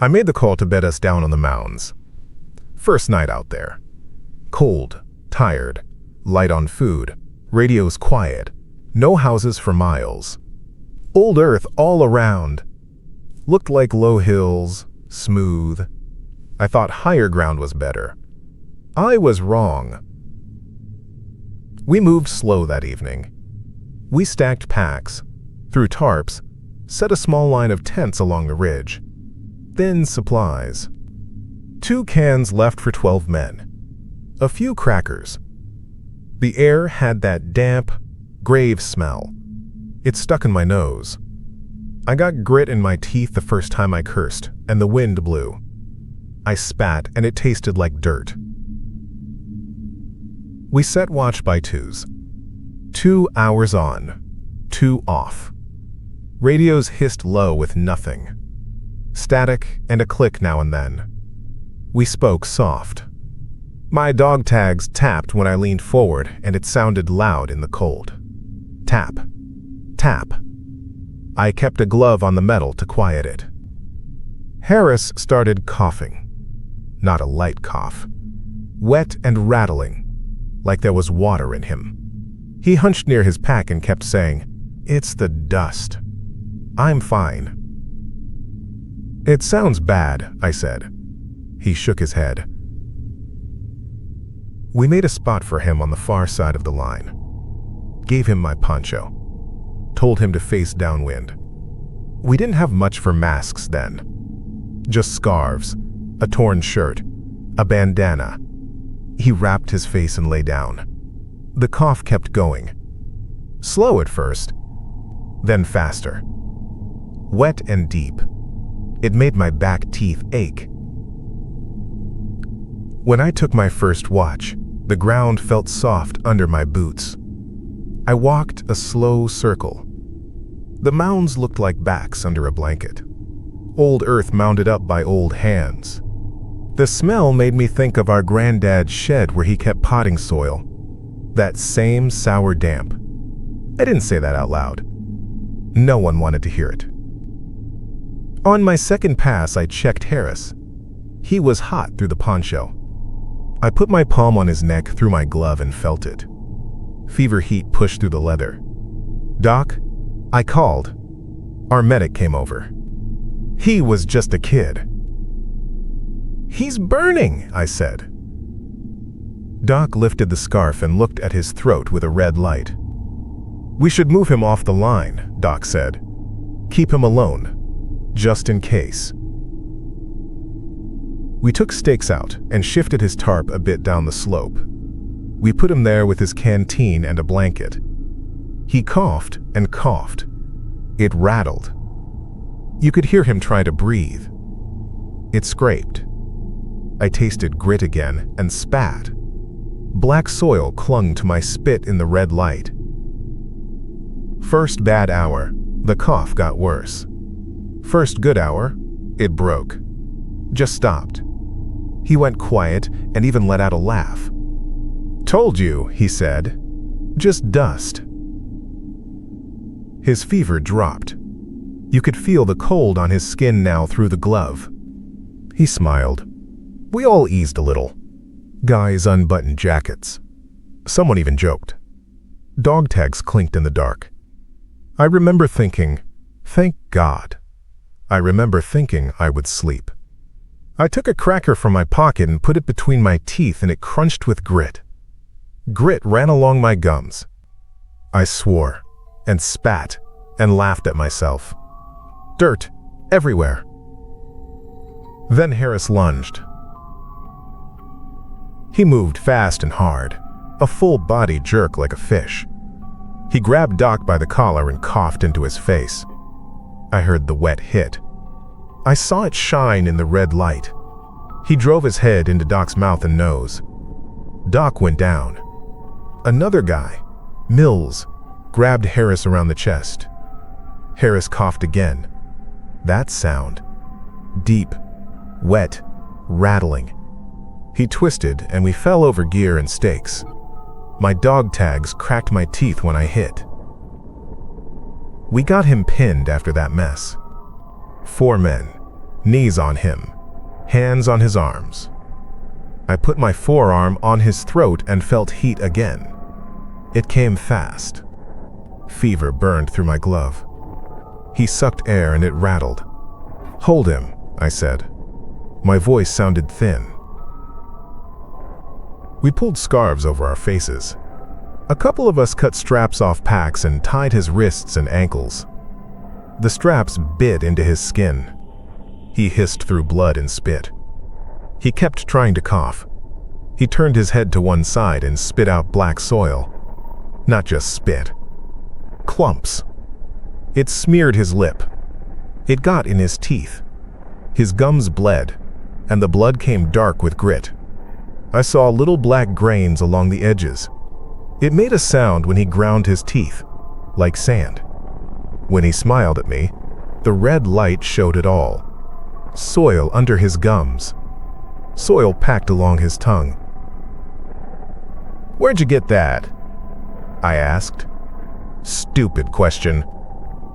I made the call to bed us down on the mounds. First night out there. Cold, tired, light on food, radio's quiet, no houses for miles. Old earth all around. Looked like low hills, smooth. I thought higher ground was better. I was wrong. We moved slow that evening. We stacked packs, threw tarps, set a small line of tents along the ridge. Then supplies. 2 cans left for 12 men. A few crackers. The air had that damp, grave smell. It stuck in my nose. I got grit in my teeth the first time I cursed, and the wind blew. I spat, and it tasted like dirt. We set watch by twos. 2 hours on, 2 off. Radios hissed low with nothing. Static and a click now and then. We spoke soft. My dog tags tapped when I leaned forward, and it sounded loud in the cold. Tap. Tap. I kept a glove on the metal to quiet it. Harris started coughing. Not a light cough. Wet and rattling, like there was water in him. He hunched near his pack and kept saying, "It's the dust. I'm fine." "It sounds bad," I said. He shook his head. We made a spot for him on the far side of the line. Gave him my poncho. Told him to face downwind. We didn't have much for masks then. Just scarves, a torn shirt, a bandana. He wrapped his face and lay down. The cough kept going. Slow at first, then faster. Wet and deep. It made my back teeth ache. When I took my first watch, the ground felt soft under my boots. I walked a slow circle. The mounds looked like backs under a blanket. Old earth mounded up by old hands. The smell made me think of our granddad's shed where he kept potting soil. That same sour damp. I didn't say that out loud. No one wanted to hear it. On my second pass, I checked Harris. He was hot through the poncho. I put my palm on his neck through my glove and felt it. Fever heat pushed through the leather. "Doc," I called. Our medic came over. He was just a kid. "He's burning," I said. Doc lifted the scarf and looked at his throat with a red light. "We should move him off the line," Doc said. "Keep him alone, just in case." We took stakes out and shifted his tarp a bit down the slope. We put him there with his canteen and a blanket. He coughed and coughed. It rattled. You could hear him try to breathe. It scraped. I tasted grit again and spat. Black soil clung to my spit in the red light. First bad hour, the cough got worse. First good hour, it broke. Just stopped. He went quiet and even let out a laugh. "Told you," he said. "Just dust." His fever dropped. You could feel the cold on his skin now through the glove. He smiled. We all eased a little. Guys unbuttoned jackets. Someone even joked. Dog tags clinked in the dark. I remember thinking, thank God. I remember thinking I would sleep. I took a cracker from my pocket and put it between my teeth, and it crunched with grit. Grit ran along my gums. I swore and spat and laughed at myself. Dirt everywhere. Then Harris lunged. He moved fast and hard, a full-body jerk like a fish. He grabbed Doc by the collar and coughed into his face. I heard the wet hit. I saw it shine in the red light. He drove his head into Doc's mouth and nose. Doc went down. Another guy, Mills, grabbed Harris around the chest. Harris coughed again. That sound. Deep, wet, rattling. He twisted and we fell over gear and stakes. My dog tags cracked my teeth when I hit. We got him pinned after that mess. 4 men, Knees on him, hands on his arms. I put my forearm on his throat and felt heat again. It came fast. Fever burned through my glove. He sucked air and it rattled. "Hold him," I said. My voice sounded thin. We pulled scarves over our faces. A couple of us cut straps off packs and tied his wrists and ankles. The straps bit into his skin. He hissed through blood and spit. He kept trying to cough. He turned his head to one side and spit out black soil. Not just spit. Clumps. It smeared his lip. It got in his teeth. His gums bled, and the blood came dark with grit. I saw little black grains along the edges. It made a sound when he ground his teeth, like sand. When he smiled at me, the red light showed it all. Soil under his gums. Soil packed along his tongue. "Where'd you get that?" I asked. "Stupid question."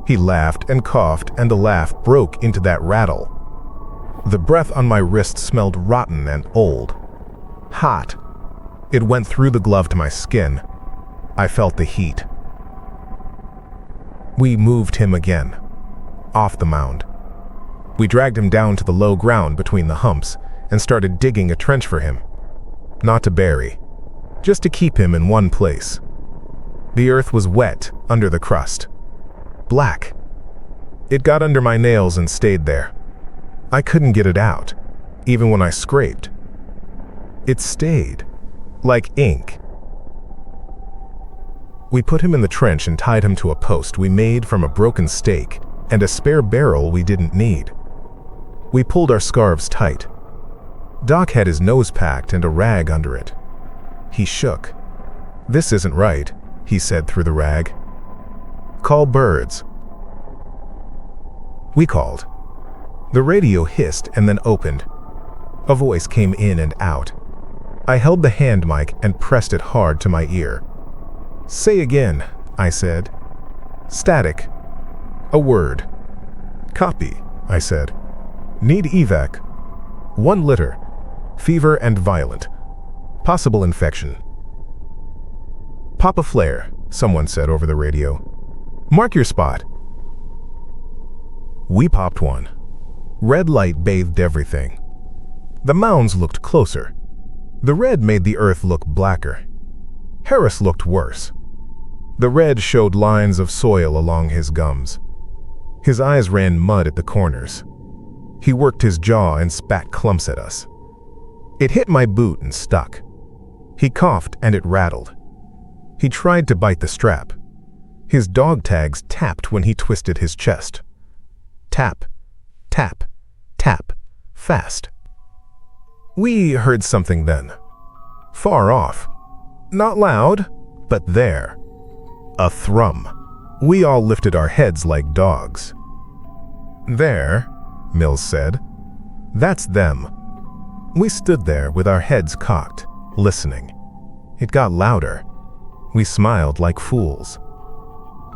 He laughed and coughed, and the laugh broke into that rattle. The breath on my wrist smelled rotten and old. Hot. It went through the glove to my skin. I felt the heat. We moved him again. Off the mound. We dragged him down to the low ground between the humps and started digging a trench for him. Not to bury, just to keep him in one place. The earth was wet under the crust. Black. It got under my nails and stayed there. I couldn't get it out, even when I scraped. It stayed, like ink. We put him in the trench and tied him to a post we made from a broken stake and a spare barrel we didn't need. We pulled our scarves tight. Doc had his nose packed and a rag under it. He shook. "This isn't right," he said through the rag. "Call birds." We called. The radio hissed and then opened. A voice came in and out. I held the hand mic and pressed it hard to my ear. "Say again," I said. "Static. A word." "Copy," I said. "Need evac. 1 liter. Fever and violent. Possible infection." "Pop a flare," someone said over the radio. "Mark your spot." We popped one. Red light bathed everything. The mounds looked closer. The red made the earth look blacker. Harris looked worse. The red showed lines of soil along his gums. His eyes ran mud at the corners. He worked his jaw and spat clumps at us. It hit my boot and stuck. He coughed and it rattled. He tried to bite the strap. His dog tags tapped when he twisted his chest. Tap, tap, tap, fast. We heard something then. Far off. Not loud, but there. A thrum. We all lifted our heads like dogs. "There," Mills said. "That's them." We stood there with our heads cocked, listening. It got louder. We smiled like fools.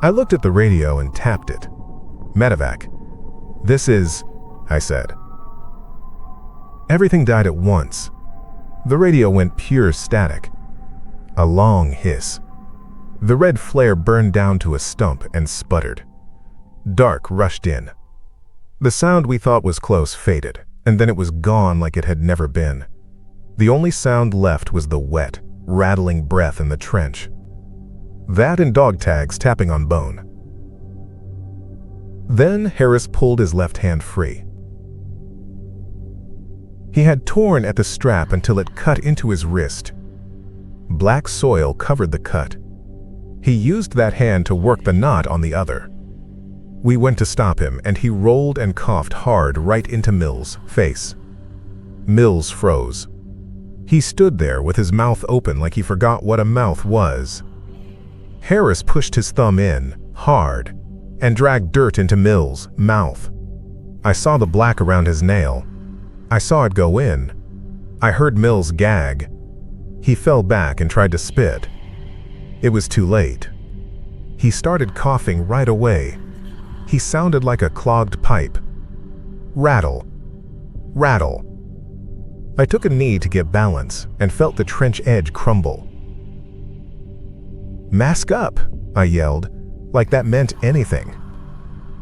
I looked at the radio and tapped it. "Medevac." "This is," I said. Everything died at once. The radio went pure static. A long hiss. The red flare burned down to a stump and sputtered. Dark rushed in. The sound we thought was close faded, and then it was gone like it had never been. The only sound left was the wet, rattling breath in the trench. That and dog tags tapping on bone. Then Harris pulled his left hand free. He had torn at the strap until it cut into his wrist. Black soil covered the cut. He used that hand to work the knot on the other. We went to stop him, and he rolled and coughed hard right into Mills' face. Mills froze. He stood there with his mouth open like he forgot what a mouth was. Harris pushed his thumb in, hard, and dragged dirt into Mills' mouth. I saw the black around his nail. I saw it go in. I heard Mills gag. He fell back and tried to spit. It was too late. He started coughing right away. He sounded like a clogged pipe. Rattle, rattle. I took a knee to get balance and felt the trench edge crumble. "Mask up," I yelled, like that meant anything.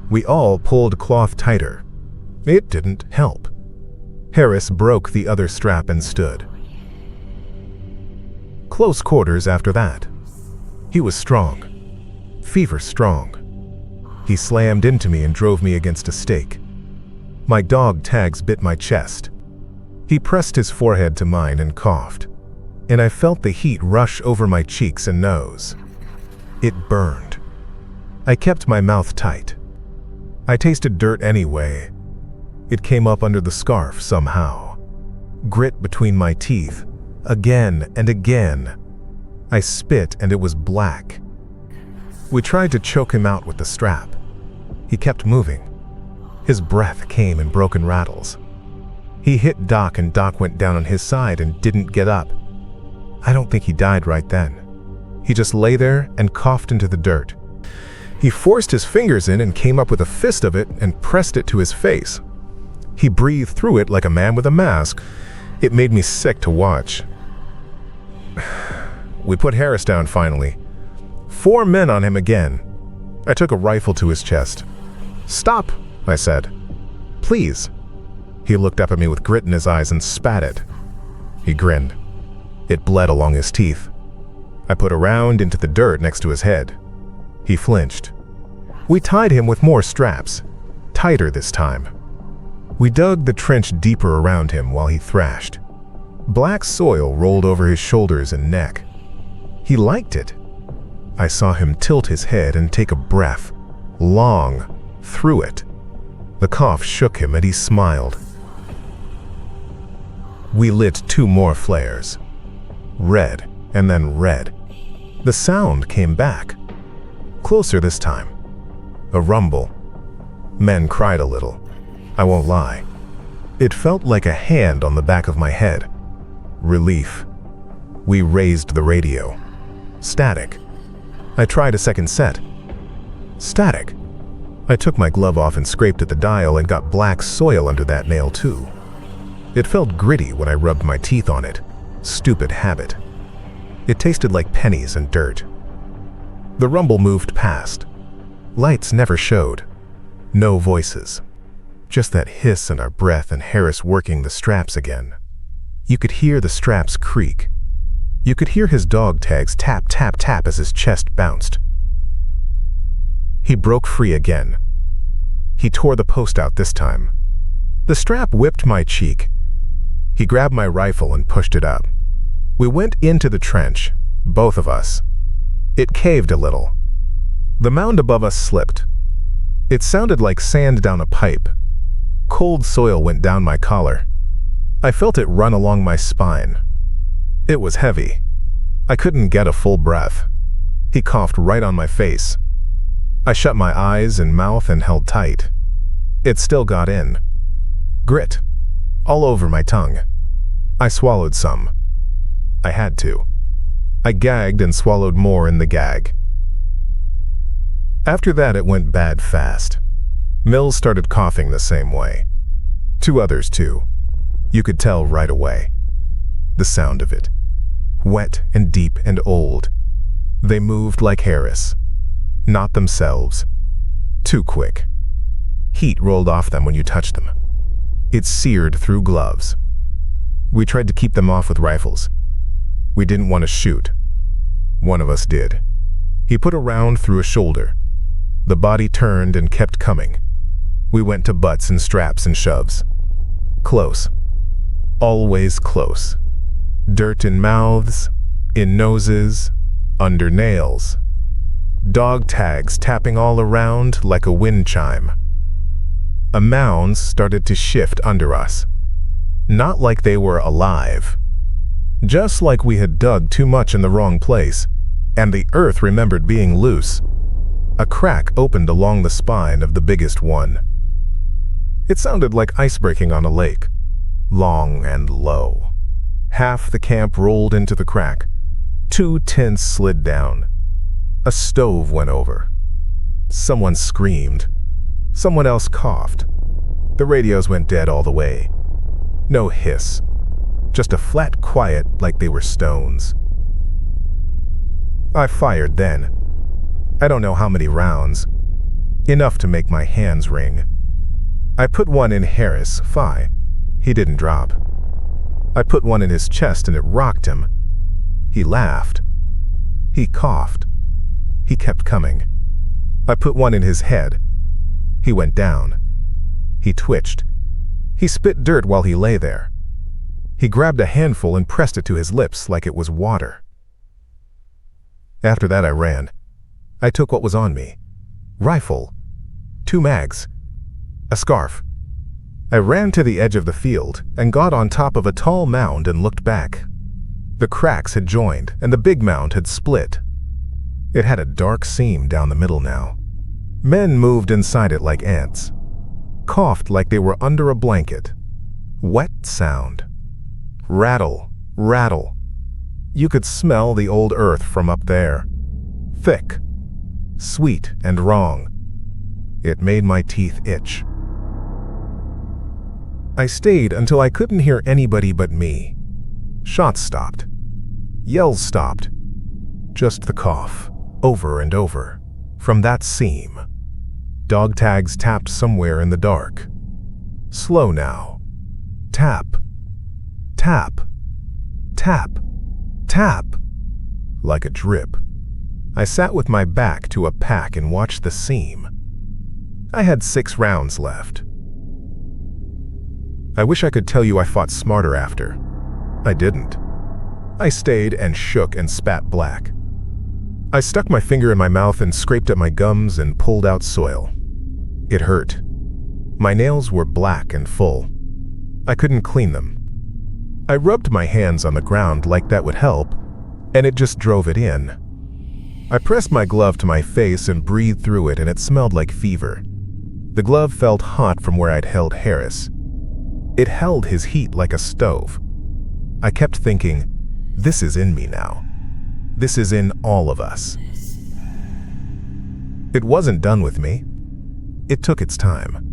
We all pulled cloth tighter. It didn't help. Harris broke the other strap and stood. Close quarters after that. He was strong. Fever strong. He slammed into me and drove me against a stake. My dog tags bit my chest. He pressed his forehead to mine and coughed, and I felt the heat rush over my cheeks and nose. It burned. I kept my mouth tight. I tasted dirt anyway. It came up under the scarf somehow. Grit between my teeth, again and again. I spit and it was black. We tried to choke him out with the strap. He kept moving. His breath came in broken rattles. He hit Doc and Doc went down on his side and didn't get up. I don't think he died right then. He just lay there and coughed into the dirt. He forced his fingers in and came up with a fist of it and pressed it to his face. He breathed through it like a man with a mask. It made me sick to watch. We put Harris down finally. 4 men on him again. I took a rifle to his chest. "Stop," I said. "Please." He looked up at me with grit in his eyes and spat it. He grinned. It bled along his teeth. I put a round into the dirt next to his head. He flinched. We tied him with more straps, tighter this time. We dug the trench deeper around him while he thrashed. Black soil rolled over his shoulders and neck. He liked it. I saw him tilt his head and take a breath, long, through it. The cough shook him and he smiled. We lit 2 more flares. Red and then red. The sound came back. Closer this time. A rumble. Men cried a little. I won't lie. It felt like a hand on the back of my head. Relief. We raised the radio. Static. I tried a second set. Static. I took my glove off and scraped at the dial and got black soil under that nail too. It felt gritty when I rubbed my teeth on it. Stupid habit. It tasted like pennies and dirt. The rumble moved past. Lights never showed. No voices. Just that hiss in our breath and Harris working the straps again. You could hear the straps creak. You could hear his dog tags tap, tap, tap as his chest bounced. He broke free again. He tore the post out this time. The strap whipped my cheek. He grabbed my rifle and pushed it up. We went into the trench, both of us. It caved a little. The mound above us slipped. It sounded like sand down a pipe. Cold soil went down my collar. I felt it run along my spine. It was heavy. I couldn't get a full breath. He coughed right on my face. I shut my eyes and mouth and held tight. It still got in. Grit. All over my tongue. I swallowed some. I had to. I gagged and swallowed more in the gag. After that, it went bad fast. Mills started coughing the same way. 2 others too. You could tell right away. The sound of it. Wet and deep and old. They moved like Harris. Not themselves. Too quick. Heat rolled off them when you touched them. It seared through gloves. We tried to keep them off with rifles. We didn't want to shoot. One of us did. He put a round through a shoulder. The body turned and kept coming. We went to butts and straps and shoves. Close. Always close. Dirt in mouths, in noses, under nails. Dog tags tapping all around like a wind chime. A mound started to shift under us. Not like they were alive. Just like we had dug too much in the wrong place, and the earth remembered being loose. A crack opened along the spine of the biggest one. It sounded like ice breaking on a lake, long and low. Half the camp rolled into the crack. 2 tents slid down. A stove went over. Someone screamed. Someone else coughed. The radios went dead all the way. No hiss. Just a flat quiet like they were stones. I fired then. I don't know how many rounds. Enough to make my hands ring. I put one in Harris, Phi. He didn't drop. I put one in his chest and it rocked him. He laughed. He coughed. He kept coming. I put one in his head. He went down. He twitched. He spit dirt while he lay there. He grabbed a handful and pressed it to his lips like it was water. After that I ran. I took what was on me. Rifle. 2 mags. A scarf. I ran to the edge of the field and got on top of a tall mound and looked back. The cracks had joined and the big mound had split. It had a dark seam down the middle now. Men moved inside it like ants. Coughed like they were under a blanket. Wet sound. Rattle, rattle. You could smell the old earth from up there. Thick. Sweet and wrong. It made my teeth itch. I stayed until I couldn't hear anybody but me. Shots stopped. Yells stopped. Just the cough, over and over, from that seam. Dog tags tapped somewhere in the dark. Slow now. Tap. Tap. Tap. Tap. Like a drip. I sat with my back to a pack and watched the seam. I had 6 rounds left. I wish I could tell you I fought smarter after. I didn't. I stayed and shook and spat black. I stuck my finger in my mouth and scraped at my gums and pulled out soil. It hurt. My nails were black and full. I couldn't clean them. I rubbed my hands on the ground like that would help, and it just drove it in. I pressed my glove to my face and breathed through it, and it smelled like fever. The glove felt hot from where I'd held Harris. It held his heat like a stove. I kept thinking, this is in me now. This is in all of us. It wasn't done with me. It took its time.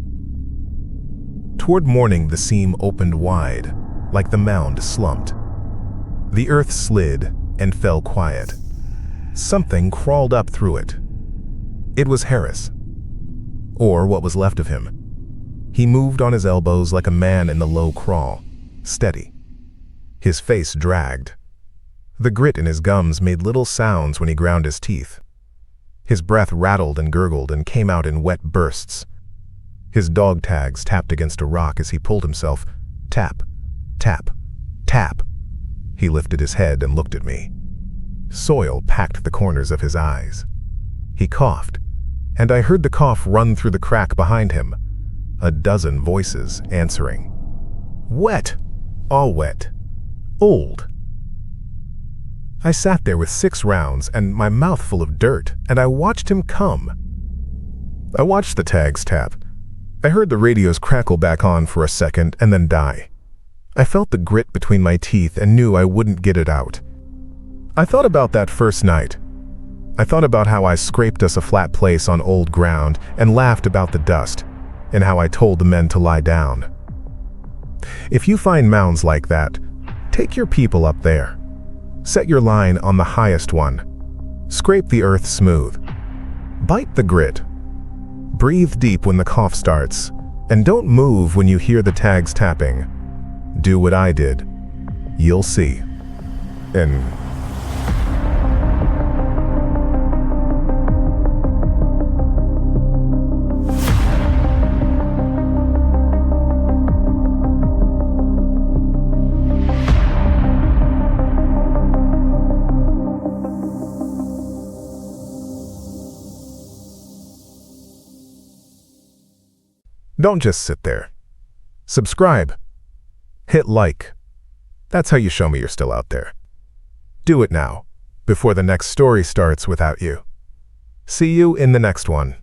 Toward morning, the seam opened wide, like the mound slumped. The earth slid and fell quiet. Something crawled up through it. It was Harris, or what was left of him. He moved on his elbows like a man in the low crawl, steady. His face dragged. The grit in his gums made little sounds when he ground his teeth. His breath rattled and gurgled and came out in wet bursts. His dog tags tapped against a rock as he pulled himself. Tap, tap, tap. He lifted his head and looked at me. Soil packed the corners of his eyes. He coughed, and I heard the cough run through the crack behind him. A dozen voices answering. Wet. All wet. Old. I sat there with 6 rounds and my mouth full of dirt, and I watched him come. I watched the tags tap. I heard the radios crackle back on for a second and then die. I felt the grit between my teeth and knew I wouldn't get it out. I thought about that first night. I thought about how I scraped us a flat place on old ground and laughed about the dust, and how I told the men to lie down. If you find mounds like that, take your people up there. Set your line on the highest one. Scrape the earth smooth. Bite the grit. Breathe deep when the cough starts, and don't move when you hear the tags tapping. Do what I did. You'll see. And don't just sit there. Subscribe. Hit like. That's how you show me you're still out there. Do it now, before the next story starts without you. See you in the next one.